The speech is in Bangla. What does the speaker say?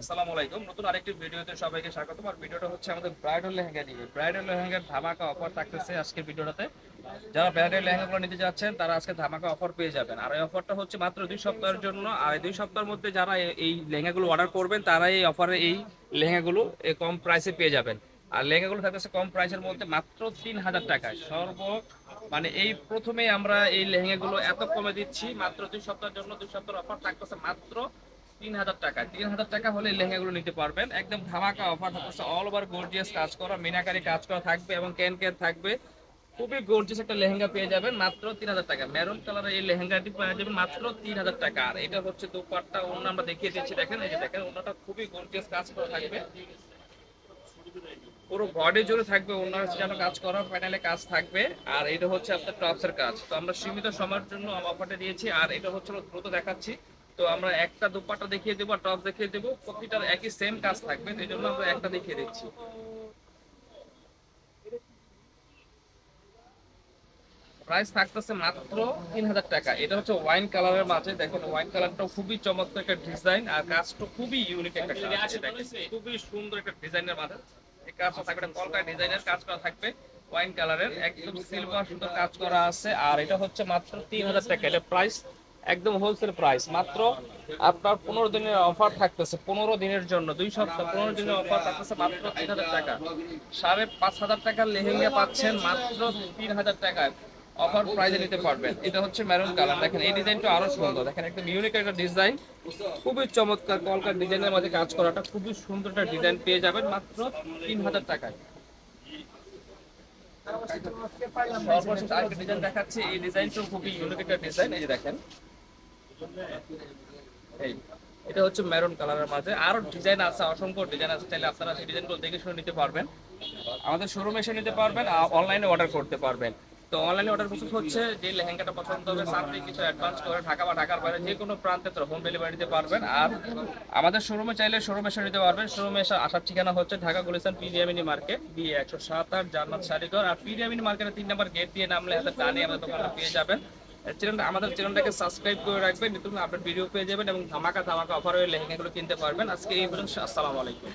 আসসালামু আলাইকুম। নতুন আরেকটি ভিডিওতে সবাইকে স্বাগতম। আর ভিডিওটা হচ্ছে আমাদের ব্রাইডাল লেহেঙ্গা নিয়ে। ব্রাইডাল লেহেঙ্গার ধামাকা অফার থাকতেছে আজকের ভিডিওটাতে। যারা ব্রাইডাল লেহেঙ্গাগুলো নিতে যাচ্ছেন তারা আজকে ধামাকা অফার পেয়ে যাবেন। আর এই অফারটা হচ্ছে মাত্র 2 সপ্তাহের জন্য। আর এই 2 সপ্তাহের মধ্যে যারা এই লেহেঙ্গাগুলো অর্ডার করবেন তারাই এই অফারে এই লেহেঙ্গাগুলো কম প্রাইসে পেয়ে যাবেন। আর লেহেঙ্গাগুলো থাকতেছে কম প্রাইসের মধ্যে মাত্র 3000 টাকায়। মানে এই প্রথমেই আমরা এই লেহেঙ্গাগুলো এত কমে দিচ্ছি মাত্র 2 সপ্তাহের জন্য। 2 সপ্তাহের অফার থাকতেছে মাত্র 3000 টাকা। 3000 টাকা হলে লেহেঙ্গাগুলো নিতে পারবেন। একদম ধামাকা অফার থাকতেছে। অল ওভার গর্জিয়াস কাজ করা, মিনাকারি কাজ করা থাকবে এবং ক্যান ক্যান থাকবে। খুবই গর্জিয়াস একটা লেহেঙ্গা পেয়ে যাবেন মাত্র 3000 টাকা। মেরুন কালারের এই লেহেঙ্গাটি পেয়ে যাবেন মাত্র 3000 টাকা। আর এটা হচ্ছে দোপাট্টা, ওড়না আমরা দেখিয়ে দিচ্ছি। দেখেন, এই যে দেখেন, ওড়নাটা খুবই গর্জিয়াস কাজ করা থাকবে। পুরো বডি জুড়ে থাকবে ওনার যেন কাজ করা, প্যানেলে কাজ থাকবে। আর এটা হচ্ছে আপনার টপসের কাজ। তো আমরা সীমিত সময়ের জন্য অফারটা দিয়েছি। আর এটা হচ্ছে দ্রুত দেখাচ্ছি। তো আমরা একটা দুপাট্টা দেখিয়ে দেবো আর টপ দেখিয়ে দেবো, প্রতিটার একই সেম কাজ থাকবে, এই জন্য আমরা একটা দেখিয়ে দিচ্ছি। প্রাইস থাকতেছে মাত্র 3000 টাকা। এটা হচ্ছে ওয়াইন কালারের মাঝে, দেখেন ওয়াইন কালারটা খুবই চমৎকার একটা ডিজাইন। আর কাজটা খুবই ইউনিক একটা কাজ, খুবই সুন্দর একটা ডিজাইনের মাঝে এই কাজটা থাকবে। একটা কলকা ডিজাইনের কাজ করা থাকবে, ওয়াইন কালারের একদম সিলভার সুন্দর কাজ করা আছে। আর এটা হচ্ছে মাত্র 3000 টাকা। এটা প্রাইস একদম হোলসেল প্রাইস। মাত্র আপনার 15 দিনের অফার থাকতেছে, 15 দিনের জন্য, 2 সপ্তাহ 15 দিনের অফার থাকতেছে মাত্র 3000 টাকা। 5500 টাকার লেহেঙ্গা পাচ্ছেন মাত্র 3000 টাকায়। অফার প্রাইজে নিতে পারবেন। এটা হচ্ছে মেরুন কালার। দেখেন এই ডিজাইনটা আরো সুন্দর, দেখেন একদম ইউনিক একটা ডিজাইন, খুবই চমৎকার কলকার ডিজাইনের মধ্যে কাজ করাটা, খুবই সুন্দর একটা ডিজাইন পেয়ে যাবেন মাত্র 3000 টাকায়। সর্বশেষ আরেকটা ডিজাইন দেখাচ্ছি। এই ডিজাইনটাও খুবই ইউনিক একটা ডিজাইন, এই যে দেখেন, এই এটা হচ্ছে মেরুন কালারের মাঝে। আরো ডিজাইন আছে, অসংখ্য ডিজাইন আছে, চাইলে আপনারা সেই ডিজাইনগুলো দেখে শুনে নিতে পারবেন। আমাদের শোরুমে এসে নিতে পারবেন, অনলাইনে অর্ডার করতে পারবেন। তো অনলাইনে অর্ডার প্রসেস হচ্ছে, যে লেহেঙ্গাটা পছন্দ হবে সামনে কিছু অ্যাডভান্স করে ঢাকা বা ঢাকার বাইরে যে কোনো প্রান্তে হোম ডেলিভারি দিতে পারবেন। আর আমাদের শোরুমে চাইলে শোরুমে এসে নিতে পারবেন। শোরুমে এসে আসার ঠিকানা হচ্ছে ঢাকা গুলিস্তান পিডিএমিনি মার্কেট, B107 জান্নাত শাড়িঘর। আর পিডিএমিনি মার্কেটের 3 নম্বর গেট দিয়ে নামলে হাতে ডানে আমাদের দোকানটা পেয়ে যাবেন। আমাদের চ্যানেলটাকে সাবস্ক্রাইব করে রাখবেন, নতুন আপডেট ভিডিও পেয়ে যাবেন এবং ধামাকা ধামাকা অফারে লেহেঙ্গাগুলো কিনতে পারবেন। আজকে এই পর্যন্ত, আসসালামু আলাইকুম।